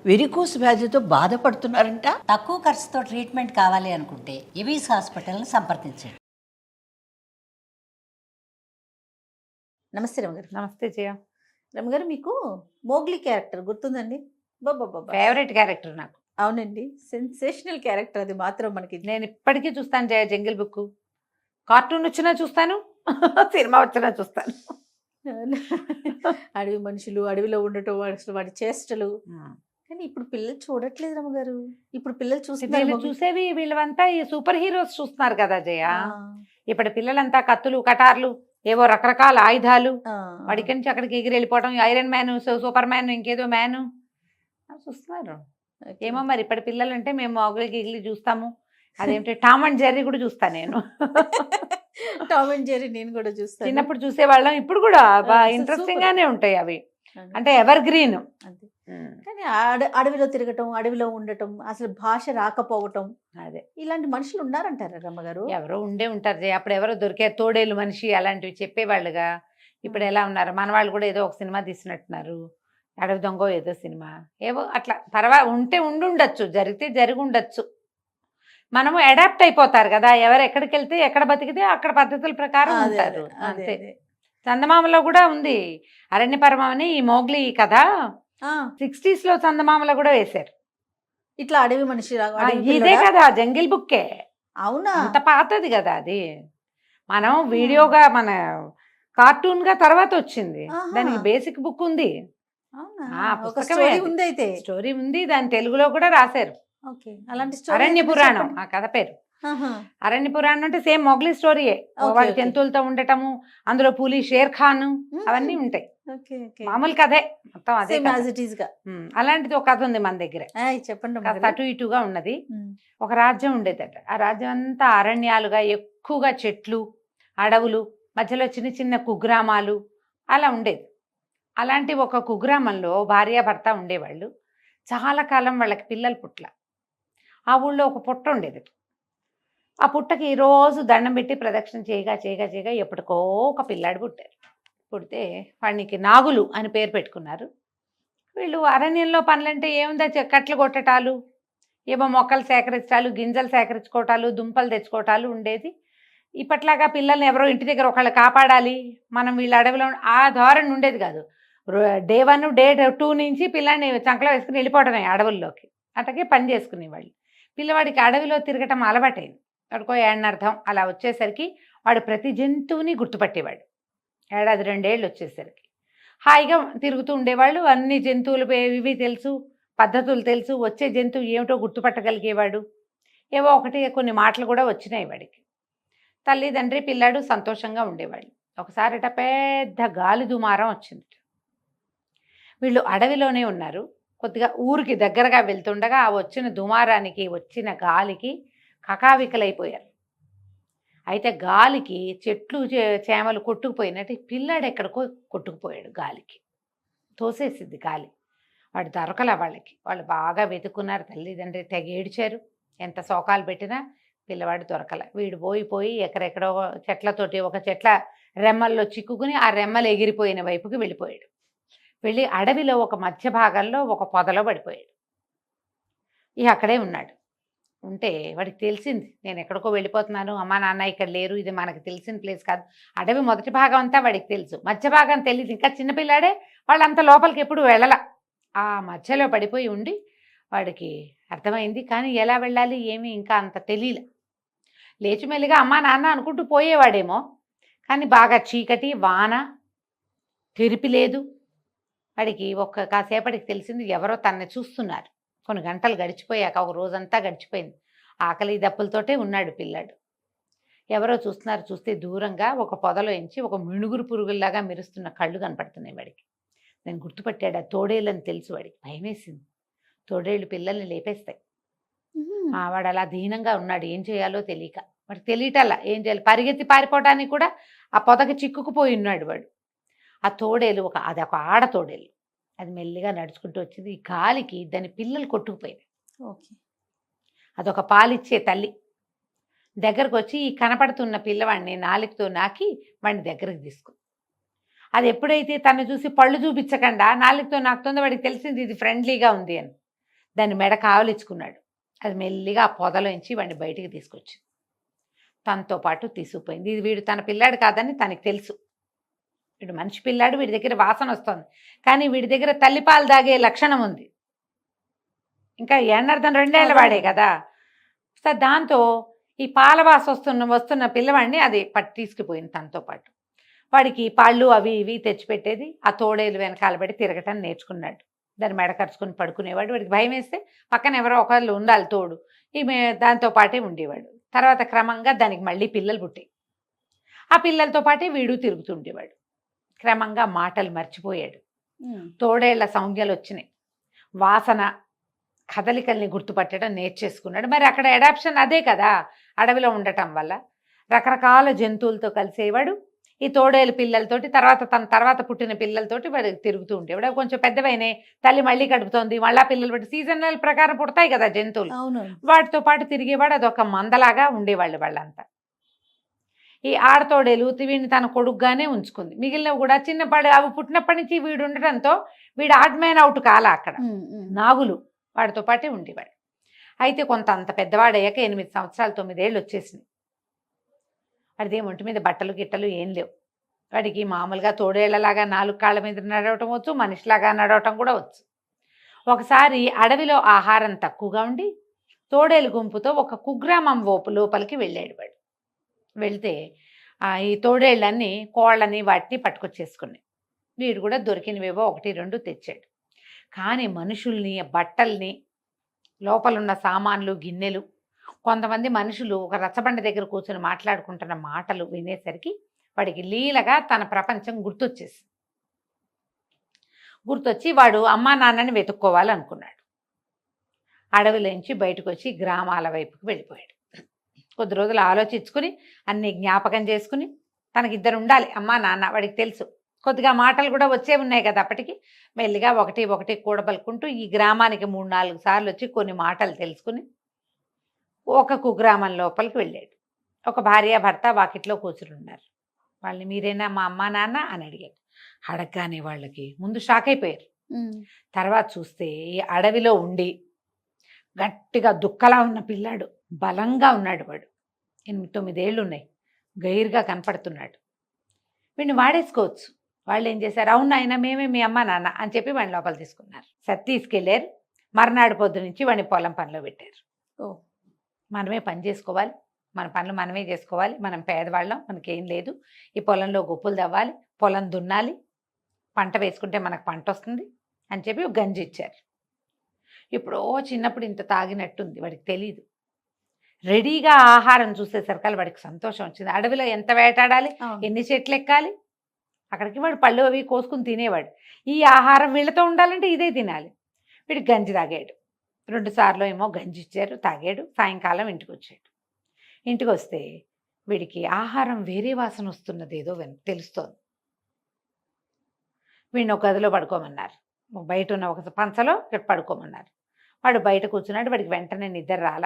Varicose వ్యాధితో బాధపడుతున్నారంట. తక్కువ ఖర్చుతో ట్రీట్మెంట్ కావాలి అనుకుంటే ఎవిస్ హాస్పిటల్ని సంప్రదించండి. నమస్తే రమగారు. నమస్తే జయ. రమగారు, మీకు మోగ్లీ క్యారెక్టర్ గుర్తుందండి? బాబా ఫేవరెట్ క్యారెక్టర్ నాకు. అవునండి, సెన్సేషనల్ క్యారెక్టర్ అది మాత్రం మనకి. నేను ఇప్పటికీ చూస్తాను జయ. జంగిల్ బుక్ కార్టూన్ వచ్చినా చూస్తాను, సినిమా వచ్చినా చూస్తాను. అడవి మనుషులు, అడవిలో ఉండటం, అసలు వాడి చేష్టలు. కానీ ఇప్పుడు పిల్లలు చూడట్లేదు రమగారు. ఇప్పుడు పిల్లలు వీళ్ళు చూసేవి వీళ్ళంతా ఈ సూపర్ హీరోస్ చూస్తున్నారు కదా జయ. ఇప్పుడు పిల్లలంతా కత్తులు, కటార్లు, ఏవో రకరకాల ఆయుధాలు, వాడికి నుంచి అక్కడికి ఎగిరి వెళ్ళిపోవడం, ఐరన్ మ్యాన్, సూపర్ మ్యాన్, ఇంకేదో మ్యాన్ చూస్తున్నారు. ఏమో మరి ఇప్పటి పిల్లలు అంటే మేము మొగలికి ఎగిలి చూస్తాము. అదేంటి టామ్ అండ్ జెర్రీ కూడా చూస్తాను నేను. టామ్ అండ్ జెర్రీ నేను కూడా చూస్తాను. చిన్నప్పుడు చూసేవాళ్ళం, ఇప్పుడు కూడా బాగా ఇంట్రెస్టింగ్ గానే ఉంటాయి అవి. అంటే ఎవర్ గ్రీన్. కానీ అడవిలో తిరగటం, అడవిలో ఉండటం, అసలు భాష రాకపోవటం, అదే ఇలాంటి మనుషులు ఉన్నారంటారా రమ్మగారు? ఎవరో ఉండే ఉంటారు జయ. అప్పుడు ఎవరో దొరికే తోడేలు మనిషి అలాంటివి చెప్పేవాళ్ళుగా. ఇప్పుడు ఎలా ఉన్నారు మన వాళ్ళు కూడా, ఏదో ఒక సినిమా తీసినట్టున్నారు, అడవి దొంగ ఏదో సినిమా, ఏవో అట్లా ఉంటే ఉండుండొచ్చు, జరిగితే జరిగి ఉండొచ్చు. మనము అడాప్ట్ అయిపోతారు కదా, ఎవరు ఎక్కడికి వెళ్తే ఎక్కడ బతికితే అక్కడ పద్ధతుల ప్రకారం ఉంటారు అంతే. చందమామలో కూడా ఉంది అరణ్యపరమని ఈ మోగ్లీ కథ. 60s లో చందమామలో కూడా వేశారు ఇట్లా అడవి మనిషి. ఇదే కదా జంగిల్ బుక్కే. అవునా? అంత పాతది కదా అది. మనం వీడియోగా మన కార్టూన్ గా తర్వాత వచ్చింది, దానికి బేసిక్ బుక్ ఉంది. స్టోరీ ఉంది, దాని తెలుగులో కూడా రాశారు. అరణ్య పురాణం ఆ కథ పేరు. అరణ్య పురాణం అంటే సేమ్ మొగ్లీ స్టోరీయే. వాడి జంతువులతో ఉండటము, అందులో పులి, షేర్ ఖాన్ అవన్నీ ఉంటాయి. మామూలు కథే మొత్తం అదే. అలాంటిది ఒక కథ ఉంది మన దగ్గర, చెప్పండి. అటు ఇటుగా ఉన్నది. ఒక రాజ్యం ఉండేదట. ఆ రాజ్యం అంతా అరణ్యాలుగా, ఎక్కువగా చెట్లు, అడవులు, మధ్యలో చిన్న చిన్న కుగ్రామాలు అలా ఉండేది. అలాంటి ఒక కుగ్రామంలో భార్యాభర్త ఉండేవాళ్ళు. చాలా కాలం వాళ్ళకి పిల్లలు పుట్ల. ఆ ఊళ్ళో ఒక పుట్ట ఉండేది. ఆ పుట్టకి రోజు దండం పెట్టి ప్రదక్షిణ చేయగా చేయగా చేయగా ఎప్పటికో ఒక పిల్లాడు పుట్టారు. పుడితే వాడికి నాగులు అని పేరు పెట్టుకున్నారు. వీళ్ళు అరణ్యంలో పనులంటే ఏముందా, కట్లు కొట్టటాలు, ఏమో మొక్కలు సేకరించటాలు, గింజలు సేకరించుకోవటాలు, దుంపలు తెచ్చుకోవటాలు ఉండేది. ఇప్పట్లాగా పిల్లల్ని ఎవరో ఇంటి దగ్గర ఒకళ్ళు కాపాడాలి, మనం వీళ్ళ అడవిలో ఆ ధోరణి ఉండేది కాదు. డే 1 డే 2 నుంచి పిల్లాడిని చంకలో వేసుకుని వెళ్ళిపోవడమే అడవుల్లోకి. అట్లాగే పని చేసుకునేవాళ్ళు. పిల్లవాడికి అడవిలో తిరగటం అలవాటైంది. వాడికో ఏడనర్థం అలా వచ్చేసరికి వాడు ప్రతి జంతువుని గుర్తుపట్టేవాడు. 1-2 ఏళ్ళు వచ్చేసరికి హాయిగా తిరుగుతూ ఉండేవాళ్ళు. అన్ని జంతువులు ఇవి తెలుసు, పద్ధతులు తెలుసు, వచ్చే జంతువు ఏమిటో గుర్తుపట్టగలిగేవాడు. ఏవో ఒకటి కొన్ని మాటలు కూడా వచ్చినాయి వాడికి. తల్లిదండ్రి పిల్లాడు సంతోషంగా ఉండేవాళ్ళు. ఒకసారిట పెద్ద గాలి దుమారం వచ్చింది. వీళ్ళు అడవిలోనే ఉన్నారు. కొద్దిగా ఊరికి దగ్గరగా వెళ్తుండగా ఆ వచ్చిన దుమారానికి, వచ్చిన గాలికి కకావికలైపోయారు. అయితే గాలికి చెట్లు చేమలు కొట్టుకుపోయినట్టు పిల్లాడు ఎక్కడికో కొట్టుకుపోయాడు. గాలికి తోసేసింది గాలి. వాడు దొరకల వాళ్ళకి. వాళ్ళు బాగా వెతుక్కున్నారు. తల్లిదండ్రి తెగ ఏడ్చారు. ఎంత శోకాలు పెట్టినా పిల్లవాడు దొరకల. వీడు పోయి ఎక్కడెక్కడో చెట్లతోటి ఒక చెట్ల రెమ్మల్లో చిక్కుకుని ఆ రెమ్మలు ఎగిరిపోయిన వైపుకి వెళ్ళిపోయాడు. వెళ్ళి అడవిలో ఒక మధ్య భాగంలో ఒక పొదలో పడిపోయాడు. ఇక అక్కడే ఉన్నాడు. ఉంటే వాడికి తెలిసింది, నేను ఎక్కడికో వెళ్ళిపోతున్నాను, అమ్మా నాన్న ఇక్కడ లేరు, ఇది మనకు తెలిసిన ప్లేస్ కాదు. అడవి మొదటి భాగం అంతా వాడికి తెలుసు, మధ్య భాగం తెలియదు. ఇంకా చిన్నపిల్లాడే, వాళ్ళంత లోపలికి ఎప్పుడు వెళ్ళల. ఆ మధ్యలో పడిపోయి ఉండి వాడికి అర్థమైంది. కానీ ఎలా వెళ్ళాలి ఏమీ ఇంకా అంత తెలియలే. లేచి మెల్లిగా అమ్మా నాన్న అనుకుంటూ పోయేవాడేమో. కానీ బాగా చీకటి, వాన, తెరిపి లేదు. వాడికి కాసేపటికి తెలిసింది ఎవరో తనని చూస్తున్నారు. కొన్ని గంటలు గడిచిపోయాక, ఒక రోజంతా గడిచిపోయింది. ఆకలి దప్పులతోటే ఉన్నాడు పిల్లాడు. ఎవరో చూస్తున్నారు. చూస్తే దూరంగా ఒక పొదలో ఎంచి ఒక మిణుగురు పురుగుల్లాగా మెరుస్తున్న కళ్ళు కనపడుతున్నాయి వాడికి. నేను గుర్తుపట్టాడు. ఆ తోడేళ్ళని తెలుసు వాడికి. భయం వేసింది. తోడేళ్ళు పిల్లల్ని లేపేస్తాయి. వాడు అలా దీనంగా ఉన్నాడు. ఏం చేయాలో తెలియక, వాడికి తెలియటల్లా ఏం చేయాలి. పరిగెత్తి పారిపోవడానికి కూడా ఆ పొదకి చిక్కుకుపోయి ఉన్నాడు వాడు. ఆ తోడేలు అదొక ఆడ తోడేలు. అది మెల్లిగా నడుచుకుంటూ వచ్చింది. ఈ గాలికి దాని పిల్లలు కొట్టుకుపోయింది. అదొక పాలిచ్చే తల్లి. దగ్గరకు వచ్చి ఈ కనపడుతున్న పిల్లవాడిని నాలుకతో నాకి వాడిని దగ్గరకు తీసుకుంది. అది ఎప్పుడైతే తను చూసి పళ్ళు చూపించకుండా నాలుకతో నాకుతుందో వాడికి తెలిసింది ఇది ఫ్రెండ్లీగా ఉంది అని. దాన్ని మెడ కావలించుకున్నాడు. అది మెల్లిగా ఆ పొదలోంచి వాడిని బయటికి తీసుకొచ్చింది. తనతో పాటు తీసుకుపోయింది. ఇది వీడు తన పిల్లాడు కాదని తనకి తెలుసు. వీడు మనిషి పిల్లాడు, వీడి దగ్గర వాసన వస్తుంది, కానీ వీడి దగ్గర తల్లిపాలు దాగే లక్షణం ఉంది. ఇంకా ఎన్నర్థం 2 ఏళ్ల వాడే కదా. సో దాంతో ఈ పాల వాస వస్తున్న పిల్లవాడిని అది తీసుకుపోయింది తనతో పాటు. వాడికి పళ్ళు అవి ఇవి తెచ్చిపెట్టేది. ఆ తోడేలు వెనకాల పెట్టి తిరగటం నేర్చుకున్నాడు. దాన్ని మెడకరుచుకుని పడుకునేవాడు. వాడికి భయం వేస్తే పక్కన ఎవరో ఒకళ్ళు ఉండాలి తోడు. ఈమె దాంతో పాటే ఉండేవాడు. తర్వాత క్రమంగా దానికి మళ్ళీ పిల్లలు పుట్టాయి. ఆ పిల్లలతో పాటే వీడు తిరుగుతుండేవాడు. క్రమంగా మాటలు మర్చిపోయాడు. తోడేళ్ల సంజ్ఞలు వచ్చినాయి. వాసన, కదలికల్ని గుర్తుపట్టడం నేర్చేసుకున్నాడు. మరి అక్కడ అడాప్షన్ అదే కదా, అడవిలో ఉండటం వల్ల రకరకాల జంతువులతో కలిసేవాడు. ఈ తోడేలు పిల్లలతోటి, తన తర్వాత పుట్టిన పిల్లలతోటి వాడు తిరుగుతూ ఉండేవాడు. అవి కొంచెం పెద్దవైనే, తల్లి మళ్ళీ కడుపుతోంది, మళ్ళా పిల్లలు పెట్టి సీజనల్ ప్రకారం పుడతాయి కదా జంతువులు, వాటితో పాటు తిరిగేవాడు. అదొక మందలాగా ఉండేవాళ్ళు వాళ్ళంతా. ఈ ఆడతోడేలు వీడిని తన కొడుకుగానే ఉంచుకుంది. మిగిలినవి కూడా చిన్నపాడు అవి పుట్టినప్పటి నుంచి వీడు ఉండటంతో వీడు ఆడ్ మ్యాన్ అవుట్ కాల. అక్కడ నాగులు వాడితో పాటే ఉండేవాడు. అయితే కొంత అంత పెద్దవాడయ్యాక 8 సంవత్సరాలు 9 ఏళ్ళు వచ్చేసినాయి. వాడిది ఒంటి మీద బట్టలు గిట్టలు ఏం లేవు. వాడికి మామూలుగా తోడేళ్లలాగా 4 కాళ్ళ మీద నడవటం వచ్చు, మనిషిలాగా నడవటం కూడా వచ్చు. ఒకసారి అడవిలో ఆహారం తక్కువగా ఉండి తోడేలు గుంపుతో ఒక కుగ్రామం లోపలికి వెళ్ళాడు వాడు. వెళ్తే ఈ తోడేళ్ళన్నీ కోళ్ళని వాటిని పట్టుకొచ్చేసుకున్నాయి. వీడు కూడా దొరికినవేవో 1-2 తెచ్చాడు. కానీ మనుషుల్ని, బట్టల్ని, లోపలున్న సామాన్లు, గిన్నెలు, కొంతమంది మనుషులు ఒక రచ్చబండ దగ్గర కూర్చొని మాట్లాడుకుంటున్న మాటలు వినేసరికి వాడికి లీలగా తన ప్రపంచం గుర్తొచ్చి వాడు అమ్మా నాన్నని వెతుక్కోవాలనుకున్నాడు. అడవిలోంచి బయటకు వచ్చి గ్రామాల వైపుకి వెళ్ళిపోయాడు. కొద్ది రోజులు ఆలోచించుకుని అన్ని జ్ఞాపకం చేసుకుని, తనకిద్దరు ఉండాలి అమ్మా నాన్న, వాడికి తెలుసు. కొద్దిగా మాటలు కూడా వచ్చే ఉన్నాయి కదా అప్పటికి. మెల్లిగా ఒకటి కూడబలుకుంటూ ఈ గ్రామానికి 3-4 సార్లు వచ్చి కొన్ని మాటలు తెలుసుకుని ఒక కుగ్రామం లోపలికి వెళ్ళాడు. ఒక భార్య భర్త వాకిట్లో కూర్చుని ఉన్నారు. వాళ్ళని మీరేనా మా అమ్మా నాన్న అని అడిగాడు. అడగగానే వాళ్ళకి ముందు షాక్ అయిపోయారు. తర్వాత చూస్తే ఈ అడవిలో ఉండి గట్టిగా దుక్కలా ఉన్న పిల్లాడు, బలంగా ఉన్నాడు. వాడు 8-9 ఏళ్ళు ఉన్నాయి, గైరుగా కనపడుతున్నాడు. వీడిని వాడేసుకోవచ్చు. వాళ్ళు ఏం చేశారు, అవును ఆయన మేమే మీ అమ్మ నాన్న అని చెప్పి వాడిని లోపల తీసుకున్నారు. తీసుకెళ్ళారు. మర్నాడు పొద్దు నుంచి వాడిని పొలం పనిలో పెట్టారు. మనమే పని చేసుకోవాలి, మన పనులు మనమే చేసుకోవాలి, మనం పేదవాళ్ళం, మనకేం లేదు, ఈ పొలంలో గుప్పులు తవ్వాలి, పొలం దున్నాలి, పంట వేసుకుంటే మనకు పంట వస్తుంది అని చెప్పి ఒక గంజి ఇచ్చారు. ఇప్పుడు చిన్నప్పుడు ఇంత తాగినట్టుంది, వాడికి తెలీదు. రెడీగా ఆహారం చూసేసరికి వాడికి సంతోషం వచ్చింది. అడవిలో ఎంత వేటాడాలి, ఎన్ని చెట్లు ఎక్కాలి, అక్కడికి వాడు పళ్ళు అవి కోసుకుని తినేవాడు. ఈ ఆహారం వీళ్ళతో ఉండాలంటే ఇదే తినాలి. వీడికి గంజి తాగాడు. 2 సార్లు ఏమో గంజి ఇచ్చారు, తాగాడు. సాయంకాలం ఇంటికి వచ్చాడు. ఇంటికి వస్తే వీడికి ఆహారం వేరే వాసన వస్తున్నది ఏదో తెలుస్తోంది. వీడిని ఒక గదిలో పడుకోమన్నారు. బయట ఉన్న ఒక పంచలో ఇక్కడ పడుకోమన్నారు. వాడు బయట కూర్చున్నాడు. వాడికి వెంటనే నిద్ర రాల.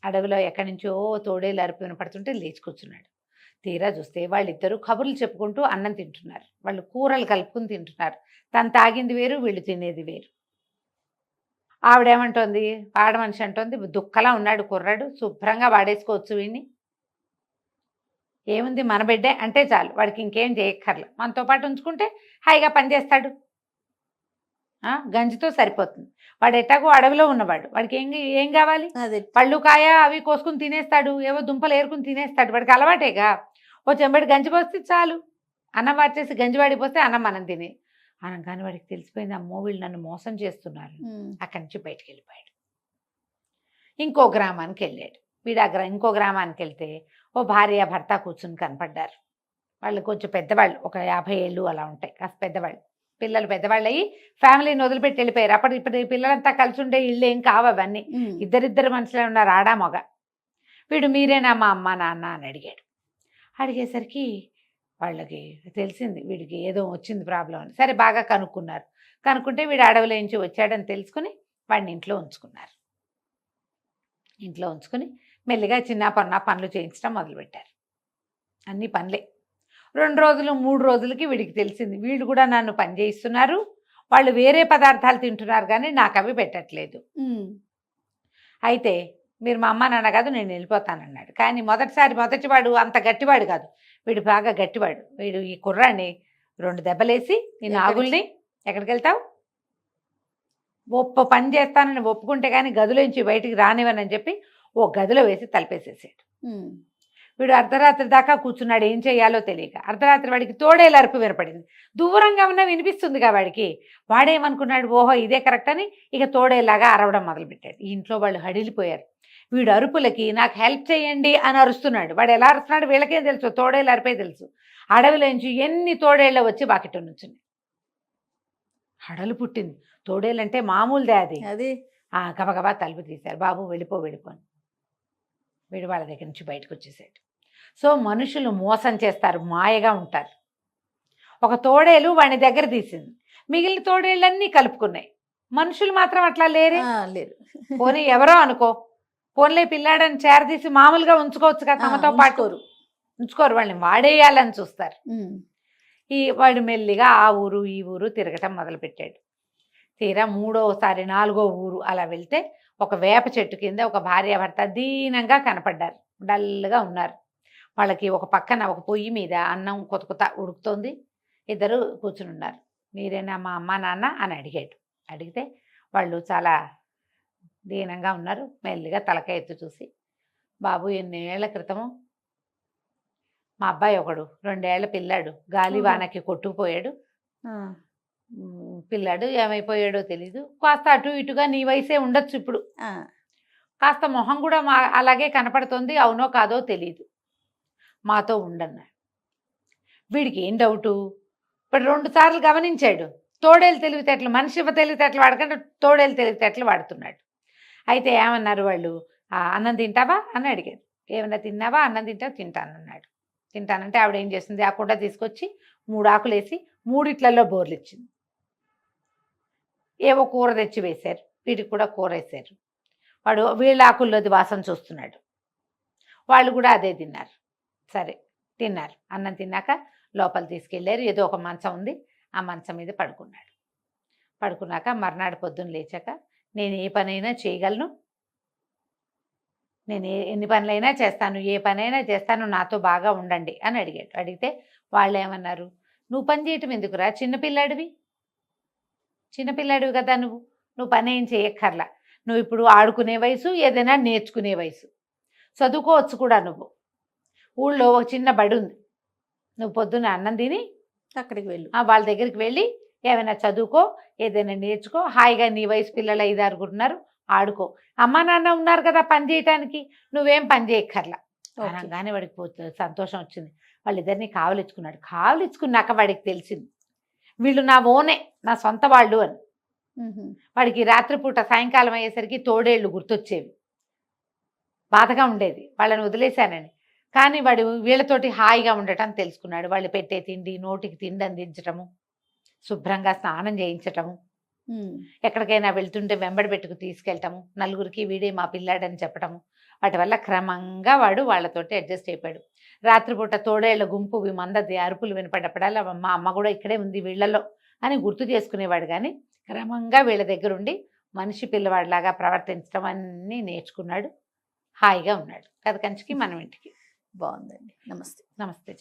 అడవిలో ఎక్కడి నుంచో తోడేలు అరుపు వినపడుతుంటే లేచి కూర్చున్నాడు. తీరా చూస్తే వాళ్ళిద్దరూ కబుర్లు చెప్పుకుంటూ అన్నం తింటున్నారు. వాళ్ళు కూరలు కలుపుకుని తింటున్నారు. తను తాగింది వేరు, వీళ్ళు తినేది వేరు. ఆవిడేమంటోంది, ఆడ మనిషి అంటోంది, దుక్కలా ఉన్నాడు కుర్రాడు, శుభ్రంగా వాడేసుకోవచ్చు వీడిని, ఏముంది మన బిడ్డే అంటే చాలు, వాడికి ఇంకేం చేయక్కర్లే, మనతో పాటు ఉంచుకుంటే హాయిగా పనిచేస్తాడు, గంజితో సరిపోతుంది. వాడు ఎట్టాగో అడవిలో ఉన్నవాడు, వాడికి ఏం కావాలి, పళ్ళు కాయ అవి కోసుకుని తినేస్తాడు, ఏవో దుంపలు ఏరుకుని తినేస్తాడు, వాడికి అలవాటేగా. ఓ చెంబడి గంజి పోస్తే చాలు, అన్నం వాచేసి గంజి వాడి పోస్తే అన్నం మనం తినే అనగానే వాడికి తెలిసిపోయింది, అమ్మో వీళ్ళు నన్ను మోసం చేస్తున్నారు. అక్కడి నుంచి బయటికి వెళ్ళిపోయాడు. ఇంకో గ్రామానికి వెళ్ళాడు. వీడు ఇంకో గ్రామానికి వెళ్తే ఓ భార్య భర్త కూర్చుని కనపడ్డారు. వాళ్ళు కొంచెం పెద్దవాళ్ళు, ఒక 50 ఏళ్ళు అలా ఉంటాయి, కాస్త పెద్దవాళ్ళు. పిల్లలు పెద్దవాళ్ళు అయ్యి ఫ్యామిలీని వదిలిపెట్టి వెళ్ళిపోయారు. ఇప్పుడు పిల్లలంతా కలిసి ఉండే ఇళ్ళు ఏం కావు అవన్నీ, ఇద్దరిద్దరు మనుషులే ఉన్నారు, ఆడా మగ. వీడు మీరేనా మా అమ్మ నాన్న అని అడిగాడు. అడిగేసరికి వాళ్ళకి తెలిసింది వీడికి ఏదో వచ్చింది ప్రాబ్లం అని. సరే బాగా కనుక్కుంటే వీడు అడవిలో నుంచి వచ్చాడని తెలుసుకుని వాడిని ఇంట్లో ఉంచుకున్నారు. ఇంట్లో ఉంచుకుని మెల్లిగా చిన్న పనులు చేయించడం మొదలుపెట్టారు. అన్ని పనులే. 2 రోజులు 3 రోజులకి వీడికి తెలిసింది, వీళ్ళు కూడా నన్ను పని చేయిస్తున్నారు, వాళ్ళు వేరే పదార్థాలు తింటున్నారు కానీ నాకు అవి పెట్టట్లేదు. అయితే మీరు మా అమ్మ నాన్న కాదు, నేను వెళ్ళిపోతానన్నాడు. కానీ మొదటివాడు అంత గట్టివాడు కాదు, వీడు బాగా గట్టివాడు. వీడు ఈ కుర్రాన్ని 2 దెబ్బలేసి, ఈ నాగుల్ని ఎక్కడికి వెళ్తావు, పని చేస్తానని ఒప్పుకుంటే కానీ గదిలోంచి బయటికి రానివ్వనని చెప్పి ఓ గదిలో వేసి తలపేసేసాడు. వీడు అర్ధరాత్రి దాకా కూర్చున్నాడు, ఏం చేయాలో తెలియక. అర్ధరాత్రి వాడికి తోడేలు అరుపు వినపడింది. దూరంగా ఉన్న వినిపిస్తుందిగా వాడికి. వాడేమనుకున్నాడు, ఓహో ఇదే కరెక్ట్ అని ఇక తోడేలాగా అరవడం మొదలుపెట్టాడు. ఈ ఇంట్లో వాళ్ళు హడిలిపోయారు. వీడు అరుపులకి నాకు హెల్ప్ చేయండి అని అరుస్తున్నాడు. వాడు ఎలా అరుస్తున్నాడు వీళ్ళకేం తెలుసు, తోడేళ్ళు అరిపే తెలుసు. అడవిలోంచి ఎన్ని తోడేళ్ళ వచ్చి బాకెట్టు నుంచుంది. హడలు పుట్టింది. తోడేళ్ళంటే మామూలుదే అది. గబగబా తలుపు తీశారు. బాబు వెళ్ళిపోని. వీడు వాళ్ళ దగ్గర నుంచి బయటకు వచ్చేసాడు. సో మనుషులు మోసం చేస్తారు, మాయగా ఉంటారు. ఒక తోడేలు వాడి దగ్గర తీసింది, మిగిలిన తోడేళ్ళన్నీ కలుపుకున్నాయి. మనుషులు మాత్రం అట్లా లేరు. పోనీ ఎవరో అనుకో, పోన్లే పిల్లాడని చేరదీసి మామూలుగా ఉంచుకోవచ్చు కదా, తమతో పాటు ఉంచుకోరు, వాళ్ళని వాడేయాలని చూస్తారు. వాడు మెల్లిగా ఆ ఊరు ఈ ఊరు తిరగటం మొదలుపెట్టాడు. తీరా 3వ, 4వ ఊరు అలా వెళ్తే ఒక వేప చెట్టు కింద ఒక భార్యాభర్త దీనంగా కనపడ్డారు. డల్గా ఉన్నారు. వాళ్ళకి ఒక పక్కన ఒక పొయ్యి మీద అన్నం కొత్త ఉడుకుతోంది. ఇద్దరు కూర్చుని ఉన్నారు. మీరేనా మా అమ్మ నాన్న అని అడిగాడు. అడిగితే వాళ్ళు చాలా దీనంగా ఉన్నారు. మెల్లిగా తలక ఎత్తు చూసి, బాబు ఎన్నేళ్ల క్రితము మా అబ్బాయి ఒకడు 2 ఏళ్ల పిల్లాడు గాలి వానకి కొట్టుకుపోయాడు. పిల్లాడు ఏమైపోయాడో తెలీదు. కాస్త అటు ఇటుగా నీ వయసే ఉండొచ్చు ఇప్పుడు. కాస్త మొహం కూడా అలాగే కనపడుతుంది. అవునో కాదో తెలీదు. మాతో ఉండన్నాడు. వీడికి ఏం డౌటు, ఇప్పుడు 2 సార్లు గమనించాడు. తోడేలు తెలివితేటలు, మనిషి తెలివితేటలు వాడకుండా తోడేలు తెలివితేటలు వాడుతున్నాడు. అయితే ఏమన్నారు వాళ్ళు, అన్నం తింటావా అని అడిగారు. ఏమన్నా తిన్నావా, అన్నం తింటావా, తింటానన్నాడు. తింటానంటే ఆవిడ ఏం చేసింది, ఆ కుండ తీసుకొచ్చి 3 ఆకులు వేసి 3 బోర్లు ఇచ్చింది. ఏవో కూర తెచ్చి వేశారు. వీడికి కూడా కూర వేశారు. వాడు వీళ్ళ ఆకుల్లోది వాసన చూస్తున్నాడు. వాళ్ళు కూడా అదే తిన్నారు. సరే తిన్నారు. అన్నం తిన్నాక లోపల తీసుకెళ్ళారు. ఏదో ఒక మంచం ఉంది, ఆ మంచం మీద పడుకున్నాడు. పడుకున్నాక మర్నాడు పొద్దున్న లేచాక, నేను ఏ పనైనా చేయగలను, నేను ఎన్ని పనులైనా చేస్తాను, ఏ పనైనా చేస్తాను, నాతో బాగా ఉండండి అని అడిగాడు. అడిగితే వాళ్ళు ఏమన్నారు, నువ్వు పని చేయటం ఎందుకురా, చిన్నపిల్లాడివి కదా, నువ్వు పని ఏం చేయక్కర్లా, నువ్వు ఇప్పుడు ఆడుకునే వయసు, ఏదైనా నేర్చుకునే వయసు, చదువుకోవచ్చు కూడా. నువ్వు ఊళ్ళో ఒక చిన్న బడి ఉంది, నువ్వు పొద్దున్న అన్నం తిని అక్కడికి వెళ్ళు, వాళ్ళ దగ్గరికి వెళ్ళి ఏమైనా చదువుకో, ఏదైనా నేర్చుకో, హాయిగా నీ వయసు పిల్లలు 5-6 ఉన్నారు, ఆడుకో. అమ్మా నాన్న ఉన్నారు కదా పని చేయటానికి, నువ్వేం పని చేయక్కర్లా అనగానే వాడికి సంతోషం వచ్చింది. వాళ్ళిద్దరిని కావలిచ్చుకున్నాడు. కావలిచ్చుకున్నాక వాడికి తెలిసింది, వీళ్ళు నా ఓనే, నా సొంత వాళ్ళు అని. వాడికి రాత్రిపూట సాయంకాలం అయ్యేసరికి తోడేళ్ళు గుర్తొచ్చేవి. బాధగా ఉండేది వాళ్ళని వదిలేశానని. కానీ వాడు వీళ్ళతోటి హాయిగా ఉండటం తెలుసుకున్నాడు. వాళ్ళు పెట్టే తిండి, నోటికి తిండి అందించటము, శుభ్రంగా స్నానం చేయించటము, ఎక్కడికైనా వెళ్తుంటే వెంబడి పెట్టుకు తీసుకెళ్ళటము, నలుగురికి వీడే మా పిల్లాడని చెప్పటము, వాటి వల్ల క్రమంగా వాడు వాళ్ళతోటి అడ్జస్ట్ అయిపోయాడు. రాత్రిపూట తోడేళ్ల గుంపు మందది అరుపులు వినపడ్డప్పుడల్లా మా అమ్మ కూడా ఇక్కడే ఉంది వీళ్ళలో అని గుర్తు చేసుకునేవాడు. కానీ క్రమంగా వీళ్ళ దగ్గరుండి మనిషి పిల్లవాడిలాగా ప్రవర్తించడం అన్నీ నేర్చుకున్నాడు. హాయిగా ఉన్నాడు. కథ కంచికి మనం ఇంటికి. బాగుందండి. నమస్తే. నమస్తే.